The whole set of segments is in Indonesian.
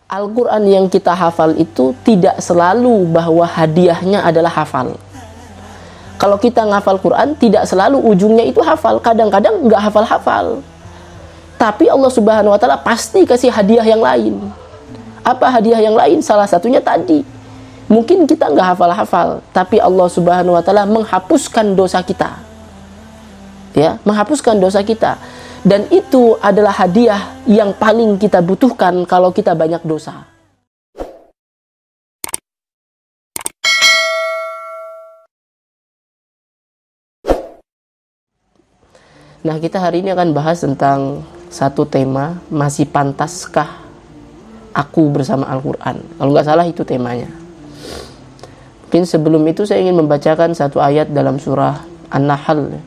Al-Quran yang kita hafal itu tidak selalu bahwa hadiahnya adalah hafal. Kalau kita ngafal Quran, tidak selalu ujungnya itu hafal. Kadang-kadang nggak hafal-hafal. Tapi Allah Subhanahu wa Ta'ala pasti kasih hadiah yang lain. Apa hadiah yang lain? Salah satunya tadi. Mungkin kita nggak hafal-hafal, tapi Allah Subhanahu wa Ta'ala menghapuskan dosa kita. Ya, menghapuskan dosa kita. Dan itu adalah hadiah yang paling kita butuhkan kalau kita banyak dosa. Nah, kita hari ini akan bahas tentang satu tema, masih pantaskah aku bersama Al-Quran? Kalau nggak salah itu temanya. Mungkin sebelum itu saya ingin membacakan satu ayat dalam surah An-Nahl.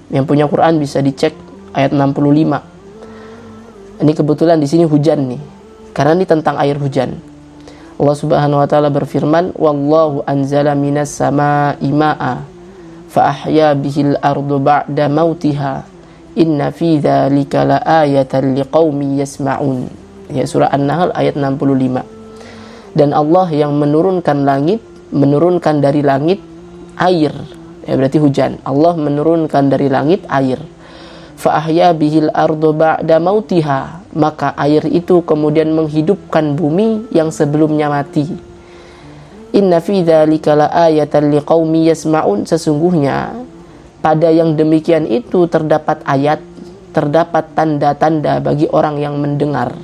Yang punya Quran bisa dicek ayat 65. Ini kebetulan di sini hujan nih, karena ini tentang air hujan. Allah Subhanahu wa Ta'ala berfirman, "Wallahu anzala minas samaa'i ma'a fa ahya bihil ardu ba'da mautiha inna fi dzalika laayatan liqaumin yasma'un." Ya, surah An-Nahl ayat 65. Dan Allah yang menurunkan dari langit air, ya berarti hujan. Allah menurunkan dari langit air. Fa ahya bihil ardu ba'da mautiha, maka air itu kemudian menghidupkan bumi yang sebelumnya mati. Inna fi dzalika laayatan liqaumin yasma'un, sesungguhnya pada yang demikian itu terdapat ayat, terdapat tanda-tanda bagi orang yang mendengar.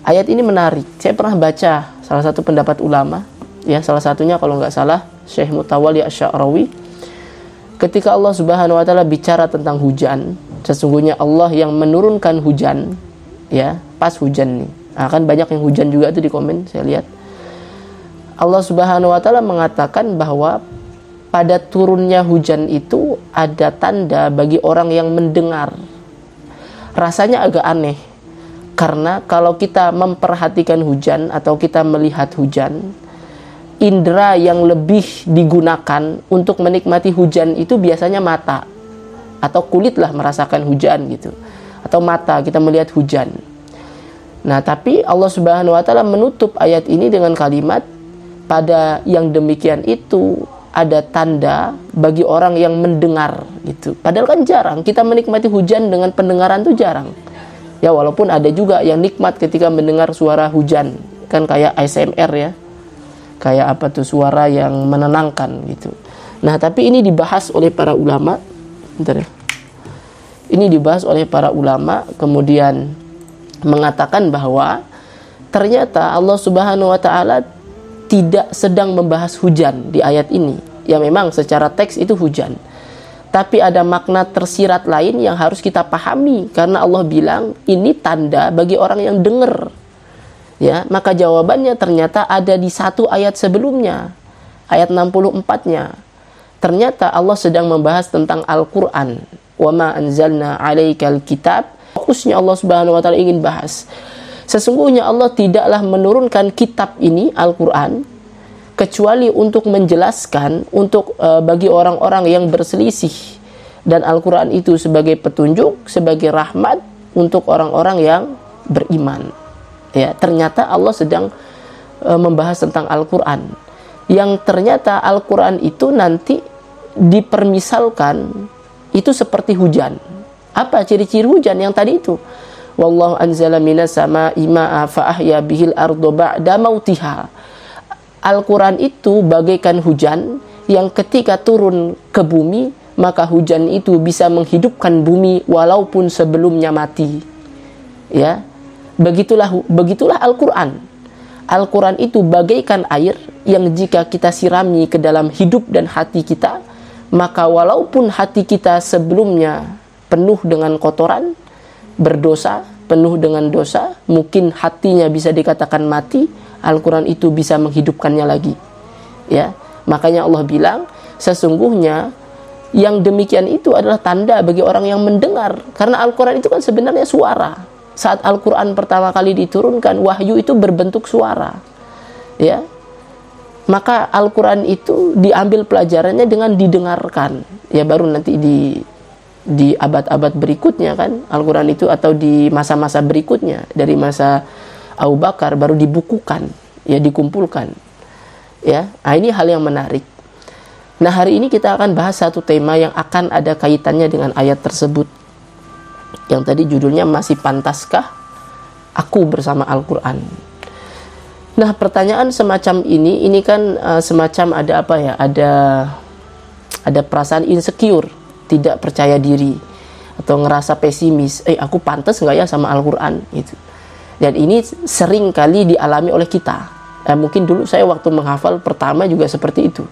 Ayat ini menarik. Saya pernah baca salah satu pendapat ulama, ya salah satunya kalau nggak salah Syekh Mutawalli Asy-Sya'rawi, ketika Allah Subhanahu wa Ta'ala bicara tentang hujan, sesungguhnya Allah yang menurunkan hujan, ya pas hujan nih. Nah, kan banyak yang hujan juga tuh di komen saya lihat. Allah Subhanahu wa Ta'ala mengatakan bahwa pada turunnya hujan itu ada tanda bagi orang yang mendengar. Rasanya agak aneh, karena kalau kita memperhatikan hujan atau kita melihat hujan, indera yang lebih digunakan untuk menikmati hujan itu biasanya mata atau kulit lah merasakan hujan gitu, atau mata kita melihat hujan. Nah, tapi Allah Subhanahu wa Ta'ala menutup ayat ini dengan kalimat, pada yang demikian itu ada tanda bagi orang yang mendengar gitu. Padahal kan jarang kita menikmati hujan dengan pendengaran tuh jarang. Ya, walaupun ada juga yang nikmat ketika mendengar suara hujan, kan kayak ASMR ya. Kayak apa tuh, suara yang menenangkan gitu. Nah, tapi ini dibahas oleh para ulama. Bentar ya. Ini dibahas oleh para ulama, kemudian mengatakan bahwa ternyata Allah Subhanahu wa Ta'ala tidak sedang membahas hujan di ayat ini. Ya memang secara teks itu hujan, tapi ada makna tersirat lain yang harus kita pahami, karena Allah bilang ini tanda bagi orang yang dengar. Ya, maka jawabannya ternyata ada di satu ayat sebelumnya, ayat 64-nya. Ternyata Allah sedang membahas tentang Al-Quran. Wa ma anzalna 'alaikal kitab. Fokusnya Allah Subhanahu wa Ta'ala ingin bahas, sesungguhnya Allah tidaklah menurunkan kitab ini, Al-Quran, kecuali untuk menjelaskan untuk bagi orang-orang yang berselisih, dan Al-Quran itu sebagai petunjuk, sebagai rahmat untuk orang-orang yang beriman. Ya, ternyata Allah sedang membahas tentang Al-Quran, yang ternyata Al-Quran itu nanti dipermisalkan itu seperti hujan. Apa ciri-ciri hujan yang tadi itu? Wallahu anzala minas samaa'i ma'a fa ahya bihil ardu ba'da mautiha. Al-Quran itu bagaikan hujan yang ketika turun ke bumi, maka hujan itu bisa menghidupkan bumi walaupun sebelumnya mati. Ya, begitulah Al-Quran. Al-Quran itu bagaikan air yang jika kita sirami ke dalam hidup dan hati kita, maka walaupun hati kita sebelumnya penuh dengan kotoran, berdosa, penuh dengan dosa, mungkin hatinya bisa dikatakan mati, Al-Quran itu bisa menghidupkannya lagi. Ya, makanya Allah bilang sesungguhnya yang demikian itu adalah tanda bagi orang yang mendengar, karena Al-Quran itu kan sebenarnya suara. Saat Al-Quran pertama kali diturunkan, wahyu itu berbentuk suara. Ya, maka Al-Quran itu diambil pelajarannya dengan didengarkan. Ya, baru nanti di abad-abad berikutnya kan Al-Quran itu, atau di masa-masa berikutnya, dari masa Abu Bakar, baru dibukukan, ya, dikumpulkan. Ya, nah, ini hal yang menarik. Nah, hari ini kita akan bahas satu tema yang akan ada kaitannya dengan ayat tersebut. Yang tadi judulnya, masih pantaskah aku bersama Al-Quran? Nah, pertanyaan semacam ini kan semacam ada apa ya? Ada perasaan insecure, tidak percaya diri, atau ngerasa pesimis. Aku pantas nggak ya sama Al-Quran? Gitu. Dan ini sering kali dialami oleh kita. Mungkin dulu saya waktu menghafal pertama juga seperti itu.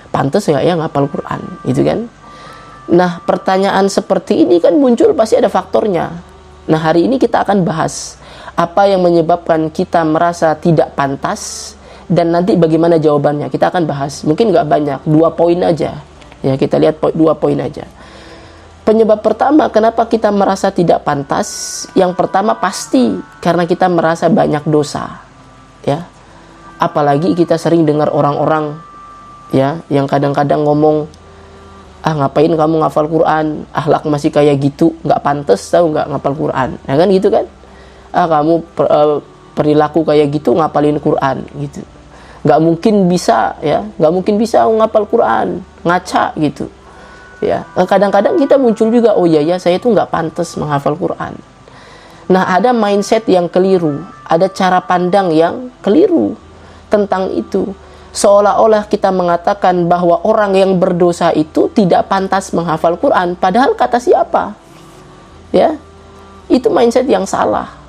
Pantas nggak ya ngapal Quran? Gitu kan? Nah, pertanyaan seperti ini kan muncul pasti ada faktornya. Nah, hari ini kita akan bahas apa yang menyebabkan kita merasa tidak pantas, dan nanti bagaimana jawabannya. Kita akan bahas, mungkin nggak banyak, 2 poin aja. Ya, kita lihat 2 poin aja. Penyebab pertama kenapa kita merasa tidak pantas, yang pertama pasti karena kita merasa banyak dosa. Ya, apalagi kita sering dengar orang-orang, ya, yang kadang-kadang ngomong, ngapain kamu ngafal Quran, akhlak masih kayak gitu, nggak pantas tahu nggak ngafal Quran. Ya kan gitu kan? Kamu perilaku kayak gitu ngapalin Quran gitu, nggak mungkin bisa, ya, nggak mungkin bisa ngapal Quran, ngaca gitu, ya. Kadang-kadang kita muncul juga, oh iya saya tuh nggak pantas menghafal Quran. Nah, ada mindset yang keliru, ada cara pandang yang keliru tentang itu, seolah-olah kita mengatakan bahwa orang yang berdosa itu tidak pantas menghafal Quran, padahal kata siapa? Ya, itu mindset yang salah.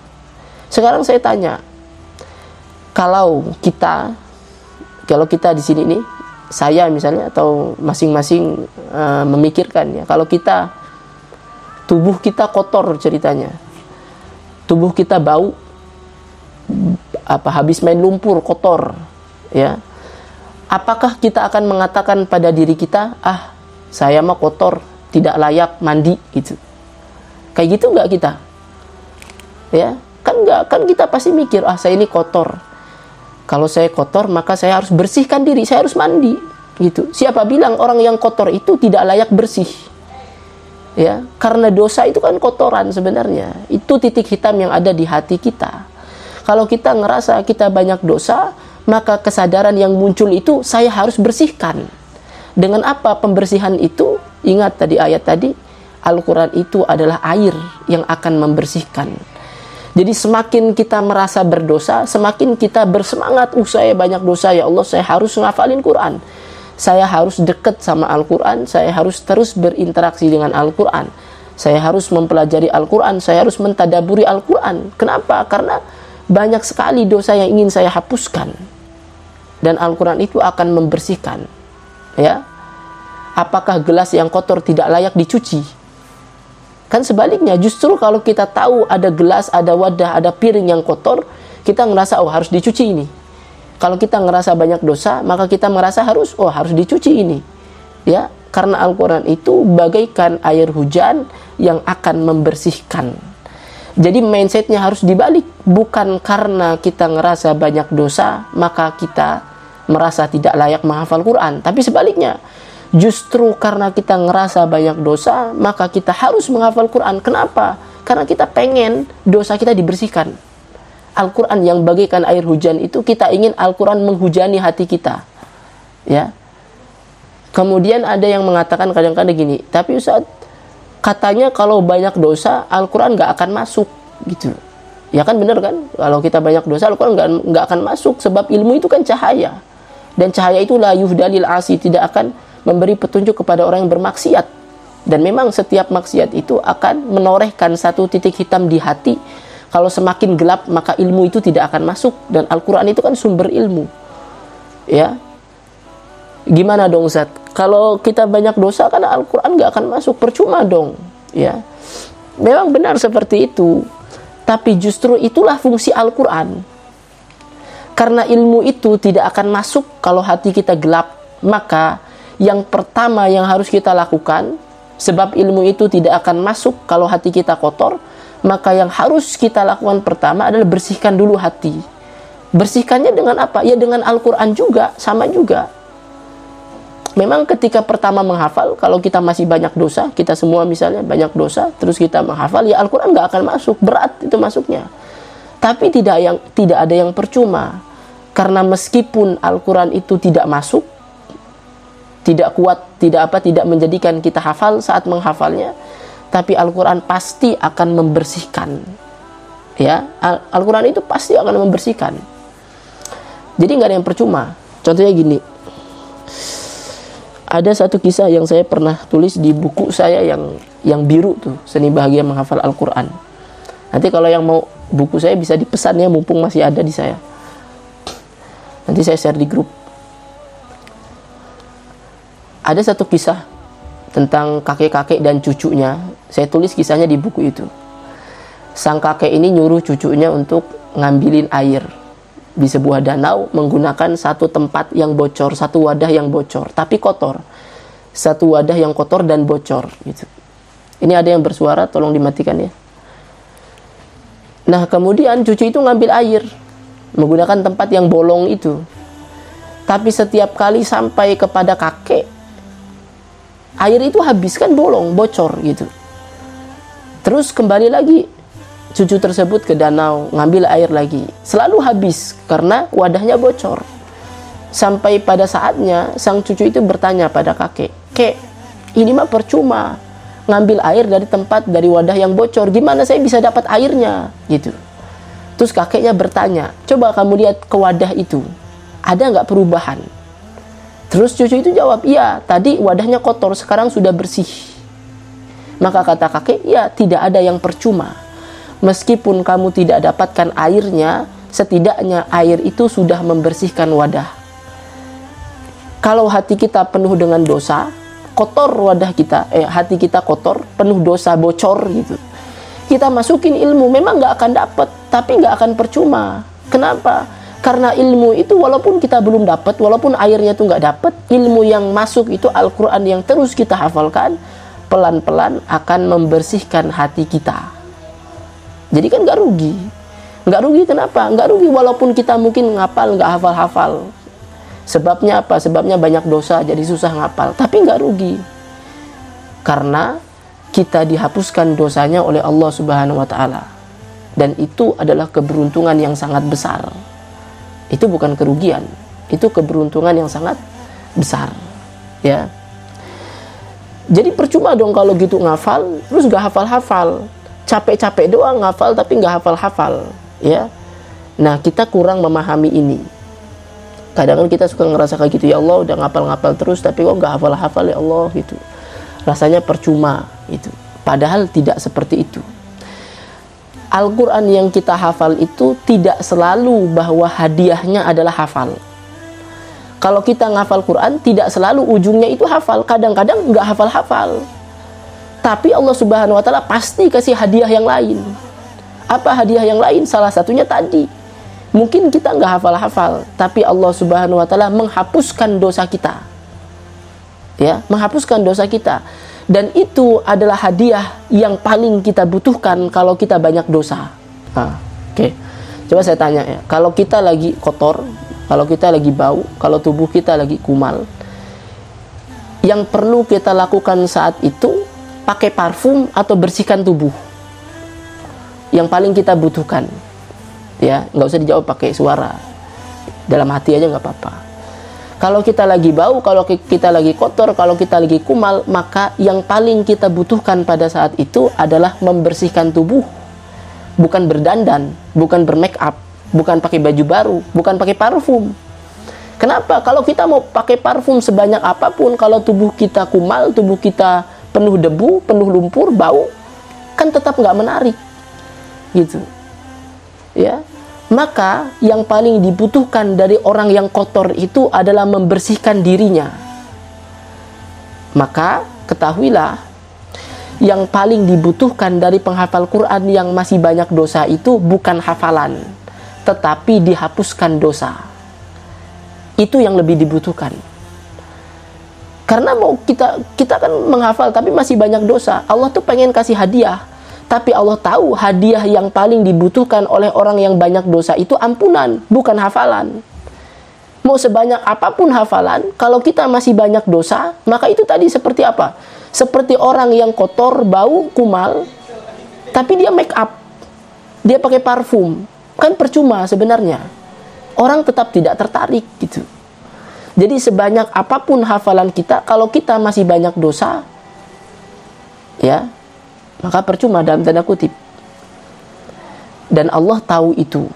Sekarang saya tanya, kalau kita di sini nih, saya misalnya atau masing-masing memikirkan, ya, kalau kita, tubuh kita kotor ceritanya, tubuh kita bau, habis main lumpur kotor, ya, apakah kita akan mengatakan pada diri kita, saya mah kotor, tidak layak mandi gitu? Kayak gitu nggak kita? Ya, kan nggak, kan kita pasti mikir, saya ini kotor. Kalau saya kotor, maka saya harus bersihkan diri, saya harus mandi gitu. Siapa bilang orang yang kotor itu tidak layak bersih? Ya, karena dosa itu kan kotoran sebenarnya. Itu titik hitam yang ada di hati kita. Kalau kita ngerasa kita banyak dosa, maka kesadaran yang muncul itu, saya harus bersihkan. Dengan apa pembersihan itu? Ingat tadi ayat tadi, Al-Quran itu adalah air yang akan membersihkan. Jadi semakin kita merasa berdosa, semakin kita bersemangat, saya banyak dosa, ya Allah, saya harus ngafalin Quran, saya harus dekat sama Al-Quran, saya harus terus berinteraksi dengan Al-Quran, saya harus mempelajari Al-Quran, saya harus mentadaburi Al-Quran. Kenapa? Karena banyak sekali dosa yang ingin saya hapuskan, dan Al-Quran itu akan membersihkan. Ya, apakah gelas yang kotor tidak layak dicuci? Kan sebaliknya, justru kalau kita tahu ada gelas, ada wadah, ada piring yang kotor, kita ngerasa, harus dicuci ini. Kalau kita ngerasa banyak dosa, maka kita merasa harus dicuci ini. Ya, karena Al-Quran itu bagaikan air hujan yang akan membersihkan. Jadi mindsetnya harus dibalik. Bukan karena kita ngerasa banyak dosa, maka kita merasa tidak layak menghafal Quran. Tapi sebaliknya, justru karena kita ngerasa banyak dosa, maka kita harus menghafal Quran. Kenapa? Karena kita pengen dosa kita dibersihkan. Al-Quran yang bagaikan air hujan itu, kita ingin Al-Quran menghujani hati kita. Ya. Kemudian ada yang mengatakan kadang-kadang gini, tapi Ustaz, katanya kalau banyak dosa, Al-Quran nggak akan masuk. Gitu. Ya kan benar kan? Kalau kita banyak dosa, Al-Quran nggak akan masuk. Sebab ilmu itu kan cahaya. Dan cahaya itu la yuhdalil asi, tidak akan memberi petunjuk kepada orang yang bermaksiat. Dan memang setiap maksiat itu akan menorehkan satu titik hitam di hati. Kalau semakin gelap, maka ilmu itu tidak akan masuk. Dan Al-Quran itu kan sumber ilmu. Ya, gimana dong Ustaz? Kalau kita banyak dosa, karena Al-Quran gak akan masuk, percuma dong. Ya, memang benar seperti itu. Tapi justru itulah fungsi Al-Quran. Karena ilmu itu tidak akan masuk kalau hati kita gelap. Maka yang pertama yang harus kita lakukan, sebab ilmu itu tidak akan masuk kalau hati kita kotor, maka yang harus kita lakukan pertama adalah bersihkan dulu hati. Bersihkannya dengan apa? Ya dengan Al-Quran juga, sama juga. Memang ketika pertama menghafal, kalau kita masih banyak dosa, kita semua misalnya banyak dosa, terus kita menghafal, ya Al-Quran nggak akan masuk, berat itu masuknya. Tapi tidak ada yang percuma. Karena meskipun Al-Quran itu tidak masuk, tidak kuat, tidak menjadikan kita hafal saat menghafalnya, tapi Al-Quran pasti akan membersihkan. Ya, Al-Quran itu pasti akan membersihkan. Jadi nggak ada yang percuma. Contohnya gini, ada satu kisah yang saya pernah tulis di buku saya yang biru tuh, Seni Bahagia Menghafal Al-Quran. Nanti kalau yang mau buku saya bisa dipesan ya, mumpung masih ada di saya. Nanti saya share di grup. Ada satu kisah tentang kakek-kakek dan cucunya. Saya tulis kisahnya di buku itu. Sang kakek ini nyuruh cucunya untuk ngambilin air di sebuah danau menggunakan satu tempat yang bocor, satu wadah yang bocor, tapi kotor. Satu wadah yang kotor dan bocor gitu. Ini ada yang bersuara, tolong dimatikan ya. Nah, kemudian cucu itu ngambil air menggunakan tempat yang bolong itu. Tapi setiap kali sampai kepada kakek, air itu habis, kan bolong, bocor gitu. Terus kembali lagi cucu tersebut ke danau, ngambil air lagi. Selalu habis karena wadahnya bocor. Sampai pada saatnya sang cucu itu bertanya pada kakek, "Kek, ini mah percuma ngambil air dari wadah yang bocor. Gimana saya bisa dapat airnya?" Gitu. Terus kakeknya bertanya, "Coba kamu lihat ke wadah itu, ada nggak perubahan?" Terus cucu itu jawab, "Iya, tadi wadahnya kotor, sekarang sudah bersih." Maka kata kakek, "Ya, tidak ada yang percuma. Meskipun kamu tidak dapatkan airnya, setidaknya air itu sudah membersihkan wadah. Kalau hati kita penuh dengan dosa, kotor wadah kita, hati kita kotor, penuh dosa, bocor gitu. Kita masukin ilmu, memang nggak akan dapat, tapi nggak akan percuma. Kenapa? Karena ilmu itu walaupun kita belum dapat, walaupun airnya itu nggak dapat, ilmu yang masuk itu Al-Quran yang terus kita hafalkan, pelan-pelan akan membersihkan hati kita. Jadi kan nggak rugi. Nggak rugi kenapa? Nggak rugi walaupun kita mungkin ngapal nggak hafal-hafal. Sebabnya apa? Sebabnya banyak dosa, jadi susah ngapal. Tapi nggak rugi. Karena kita dihapuskan dosanya oleh Allah Subhanahu wa Ta'ala. Dan itu adalah keberuntungan yang sangat besar. Itu bukan kerugian, itu keberuntungan yang sangat besar. Ya. Jadi percuma dong kalau gitu ngafal, terus nggak hafal-hafal. Capek-capek doang ngafal tapi nggak hafal-hafal. Ya. Nah, kita kurang memahami ini. Kadang kita suka ngerasa kayak gitu, ya Allah udah ngapal-ngapal terus tapi kok nggak hafal-hafal ya Allah gitu. Rasanya percuma itu. Padahal tidak seperti itu. Al-Quran yang kita hafal itu tidak selalu bahwa hadiahnya adalah hafal. Kalau kita ngafal Quran, tidak selalu ujungnya itu hafal. Kadang-kadang nggak hafal-hafal. Tapi Allah Subhanahu wa Ta'ala pasti kasih hadiah yang lain. Apa hadiah yang lain? Salah satunya tadi. Mungkin kita nggak hafal-hafal, tapi Allah Subhanahu wa Ta'ala menghapuskan dosa kita. Ya, menghapuskan dosa kita. Dan itu adalah hadiah yang paling kita butuhkan kalau kita banyak dosa. Oke. Coba saya tanya ya, kalau kita lagi kotor, kalau kita lagi bau, kalau tubuh kita lagi kumal, yang perlu kita lakukan saat itu pakai parfum atau bersihkan tubuh? Yang paling kita butuhkan. Ya, nggak usah dijawab pakai suara. Dalam hati aja nggak apa-apa. Kalau kita lagi bau, kalau kita lagi kotor, kalau kita lagi kumal, maka yang paling kita butuhkan pada saat itu adalah membersihkan tubuh. Bukan berdandan, bukan bermake up, bukan pakai baju baru, bukan pakai parfum. Kenapa? Kalau kita mau pakai parfum sebanyak apapun, kalau tubuh kita kumal, tubuh kita penuh debu, penuh lumpur, bau, kan tetap nggak menarik. Gitu. Ya. Maka yang paling dibutuhkan dari orang yang kotor itu adalah membersihkan dirinya. Maka ketahuilah, yang paling dibutuhkan dari penghafal Quran yang masih banyak dosa itu bukan hafalan, tetapi dihapuskan dosa. Itu yang lebih dibutuhkan. Karena mau kita kan menghafal tapi masih banyak dosa. Allah tuh pengen kasih hadiah. Tapi Allah tahu hadiah yang paling dibutuhkan oleh orang yang banyak dosa itu ampunan, bukan hafalan. Mau sebanyak apapun hafalan, kalau kita masih banyak dosa, maka itu tadi seperti apa? Seperti orang yang kotor, bau, kumal, tapi dia make up, dia pakai parfum, kan percuma sebenarnya. Orang tetap tidak tertarik gitu. Jadi sebanyak apapun hafalan kita, kalau kita masih banyak dosa, ya, maka percuma dalam tanda kutip. Dan Allah tahu itu.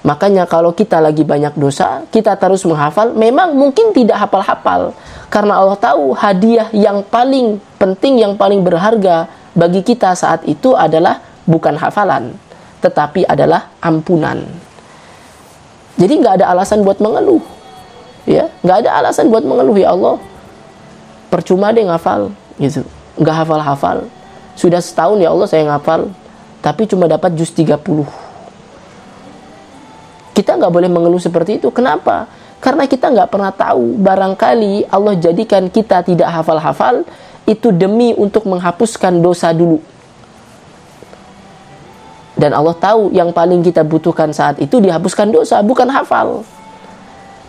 Makanya kalau kita lagi banyak dosa, kita terus menghafal, memang mungkin tidak hafal-hafal. Karena Allah tahu hadiah yang paling penting, yang paling berharga bagi kita saat itu adalah bukan hafalan, tetapi adalah ampunan. Jadi nggak ada alasan buat mengeluh, ya, nggak ada alasan buat mengeluh. Ya Allah, percuma deh ngafal, gitu, nggak hafal-hafal. Sudah setahun ya Allah saya ngafal, tapi cuma dapat juz 30. Kita nggak boleh mengeluh seperti itu. Kenapa? Karena kita nggak pernah tahu. Barangkali Allah jadikan kita tidak hafal-hafal itu demi untuk menghapuskan dosa dulu. Dan Allah tahu yang paling kita butuhkan saat itu dihapuskan dosa, bukan hafal.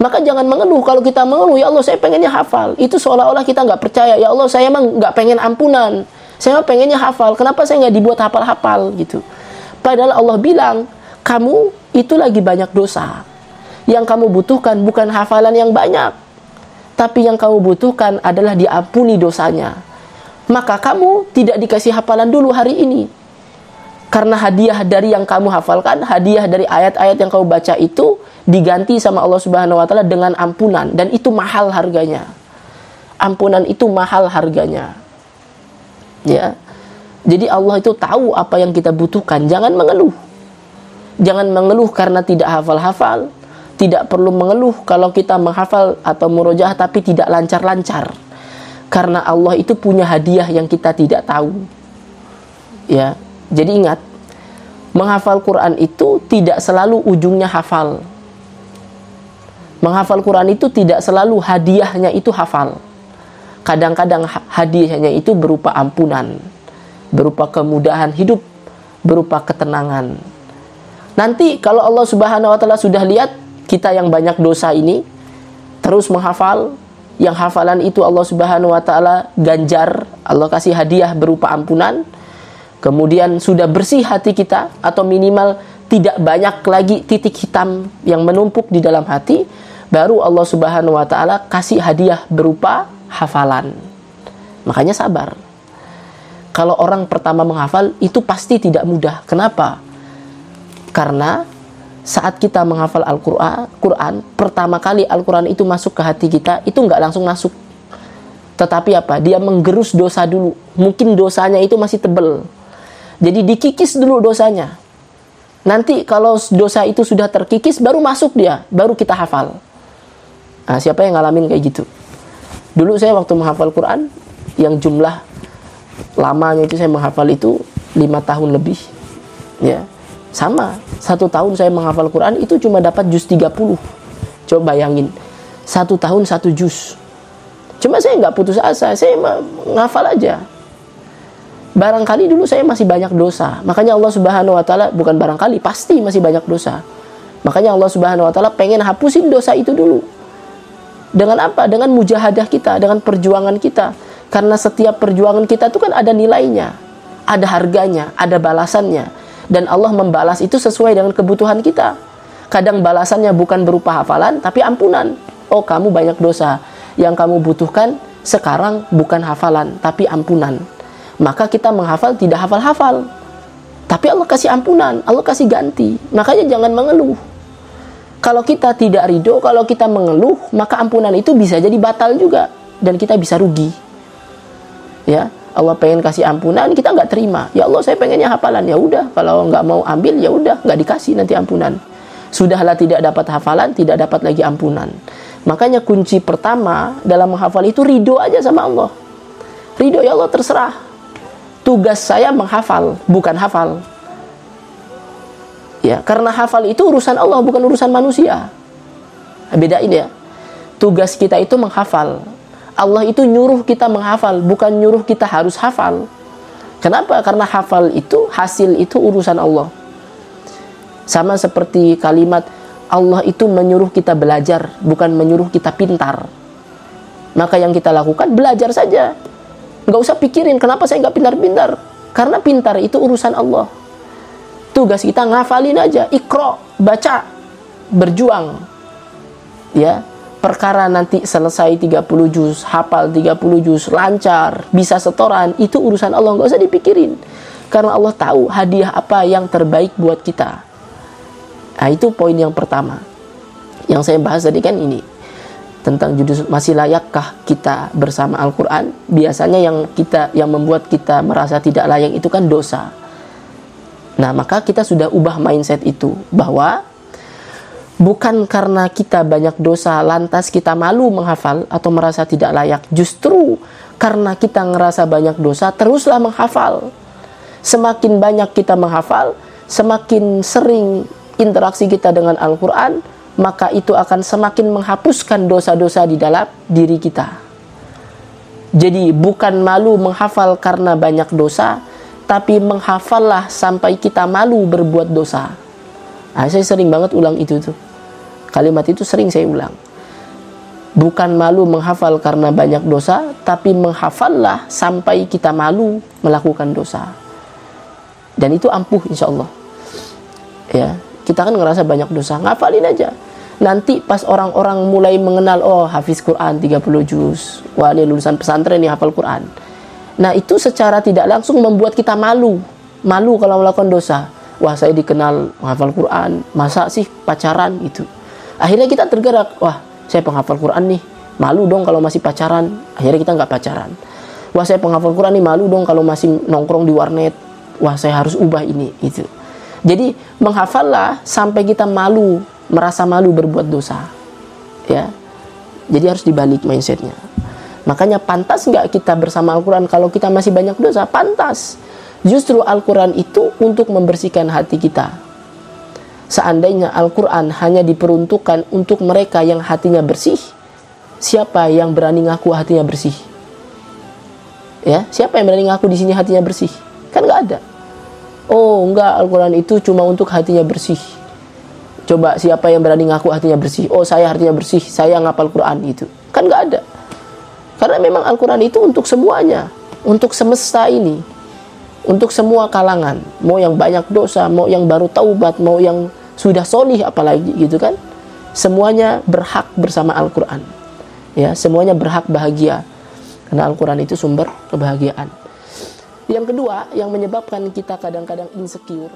Maka jangan mengeluh. Kalau kita mengeluh, ya Allah saya pengennya hafal, itu seolah-olah kita nggak percaya. Ya Allah saya emang nggak pengen ampunan, saya emang pengennya hafal. Kenapa saya nggak dibuat hafal-hafal gitu? Padahal Allah bilang, kamu itu lagi banyak dosa. Yang kamu butuhkan bukan hafalan yang banyak, tapi yang kamu butuhkan adalah diampuni dosanya. Maka kamu tidak dikasih hafalan dulu hari ini. Karena hadiah dari yang kamu hafalkan, hadiah dari ayat-ayat yang kamu baca itu diganti sama Allah Subhanahu wa taala dengan ampunan, dan itu mahal harganya. Ampunan itu mahal harganya. Ya. Jadi Allah itu tahu apa yang kita butuhkan. Jangan mengeluh. Jangan mengeluh karena tidak hafal-hafal. Tidak perlu mengeluh kalau kita menghafal atau murojaah tapi tidak lancar-lancar. Karena Allah itu punya hadiah yang kita tidak tahu. Ya. Jadi ingat, menghafal Quran itu tidak selalu ujungnya hafal. Menghafal Quran itu tidak selalu hadiahnya itu hafal. Kadang-kadang hadiahnya itu berupa ampunan, berupa kemudahan hidup, berupa ketenangan. Nanti kalau Allah Subhanahu wa taala sudah lihat kita yang banyak dosa ini terus menghafal, yang hafalan itu Allah Subhanahu wa taala ganjar, Allah kasih hadiah berupa ampunan. Kemudian sudah bersih hati kita, atau minimal tidak banyak lagi titik hitam yang menumpuk di dalam hati, baru Allah Subhanahu wa taala kasih hadiah berupa hafalan. Makanya sabar. Kalau orang pertama menghafal itu pasti tidak mudah. Kenapa? Karena saat kita menghafal Al-Quran, pertama kali Al-Quran itu masuk ke hati kita, itu nggak langsung masuk. Tetapi apa? Dia menggerus dosa dulu. Mungkin dosanya itu masih tebel. Jadi dikikis dulu dosanya. Nanti kalau dosa itu sudah terkikis, baru masuk dia, baru kita hafal. Nah, siapa yang ngalamin kayak gitu? Dulu saya waktu menghafal Quran, yang jumlah lamanya itu saya menghafal itu 5 tahun lebih. Ya, sama. 1 tahun saya menghafal Quran itu cuma dapat juz 30. Coba bayangin, 1 tahun 1 juz. Cuma saya nggak putus asa, saya menghafal aja. Barangkali dulu saya masih banyak dosa. Makanya Allah Subhanahu wa taala, bukan barangkali, pasti masih banyak dosa. Makanya Allah Subhanahu wa taala pengen hapusin dosa itu dulu. Dengan apa? Dengan mujahadah kita, dengan perjuangan kita. Karena setiap perjuangan kita itu kan ada nilainya, ada harganya, ada balasannya. Dan Allah membalas itu sesuai dengan kebutuhan kita. Kadang balasannya bukan berupa hafalan, tapi ampunan. Oh, kamu banyak dosa. Yang kamu butuhkan sekarang bukan hafalan, tapi ampunan. Maka kita menghafal tidak hafal-hafal, tapi Allah kasih ampunan, Allah kasih ganti. Makanya jangan mengeluh. Kalau kita tidak ridho, kalau kita mengeluh, maka ampunan itu bisa jadi batal juga, dan kita bisa rugi. Ya, Allah pengen kasih ampunan, kita nggak terima. Ya Allah, saya pengennya hafalan. Ya udah, kalau nggak mau ambil, ya udah, nggak dikasih nanti ampunan. Sudahlah tidak dapat hafalan, tidak dapat lagi ampunan. Makanya kunci pertama dalam menghafal itu ridho aja sama Allah. Ridho, ya Allah terserah. Tugas saya menghafal, bukan hafal. Ya, karena hafal itu urusan Allah, bukan urusan manusia. Bedain ya. Tugas kita itu menghafal. Allah itu nyuruh kita menghafal, bukan nyuruh kita harus hafal. Kenapa? Karena hafal itu, hasil itu urusan Allah. Sama seperti kalimat Allah itu menyuruh kita belajar, bukan menyuruh kita pintar. Maka yang kita lakukan, belajar saja. Nggak usah pikirin kenapa saya nggak pintar-pintar. Karena pintar itu urusan Allah. Tugas kita ngafalin aja, ikro, baca, berjuang. Ya, perkara nanti selesai 30 juz, hafal 30 juz, lancar, bisa setoran, itu urusan Allah, nggak usah dipikirin. Karena Allah tahu hadiah apa yang terbaik buat kita. Nah, itu poin yang pertama. Yang saya bahas tadi kan ini, tentang judul masih layakkah kita bersama Al-Quran. Biasanya yang membuat kita merasa tidak layak itu kan dosa. Nah, maka kita sudah ubah mindset itu, bahwa bukan karena kita banyak dosa lantas kita malu menghafal atau merasa tidak layak. Justru karena kita ngerasa banyak dosa, teruslah menghafal. Semakin banyak kita menghafal, semakin sering interaksi kita dengan Al-Quran, maka itu akan semakin menghapuskan dosa-dosa di dalam diri kita. Jadi bukan malu menghafal karena banyak dosa, tapi menghafallah sampai kita malu berbuat dosa. Nah, saya sering banget ulang itu tuh. Kalimat itu sering saya ulang. Bukan malu menghafal karena banyak dosa, tapi menghafallah sampai kita malu melakukan dosa. Dan itu ampuh insya Allah. Ya, kita kan ngerasa banyak dosa, ngafalin aja. Nanti pas orang-orang mulai mengenal, oh hafiz Quran 30 juz, wah ini lulusan pesantren nih hafal Quran. Nah, itu secara tidak langsung membuat kita malu. Malu kalau melakukan dosa. Wah, saya dikenal menghafal Quran, masa sih pacaran gitu. Akhirnya kita tergerak, wah saya penghafal Quran nih, malu dong kalau masih pacaran. Akhirnya kita nggak pacaran. Wah, saya penghafal Quran nih, malu dong kalau masih nongkrong di warnet. Wah, saya harus ubah ini gitu. Jadi menghafallah sampai kita malu, merasa malu berbuat dosa. Ya, jadi harus dibalik mindsetnya. Makanya pantas nggak kita bersama Al-Quran kalau kita masih banyak dosa? Pantas. Justru Al-Quran itu untuk membersihkan hati kita. Seandainya Al-Quran hanya diperuntukkan untuk mereka yang hatinya bersih, siapa yang berani ngaku hatinya bersih? Ya, siapa yang berani ngaku di sini hatinya bersih? Kan nggak ada. Oh enggak, Al-Quran itu cuma untuk hatinya bersih. Coba siapa yang berani ngaku hatinya bersih? Oh, saya hatinya bersih, saya ngapal Quran itu. Kan nggak ada. Karena memang Al-Quran itu untuk semuanya, untuk semesta ini, untuk semua kalangan. Mau yang banyak dosa, mau yang baru taubat, mau yang sudah solih apalagi gitu kan. Semuanya berhak bersama Al-Quran. Ya, semuanya berhak bahagia. Karena Al-Quran itu sumber kebahagiaan. Yang kedua, yang menyebabkan kita kadang-kadang insecure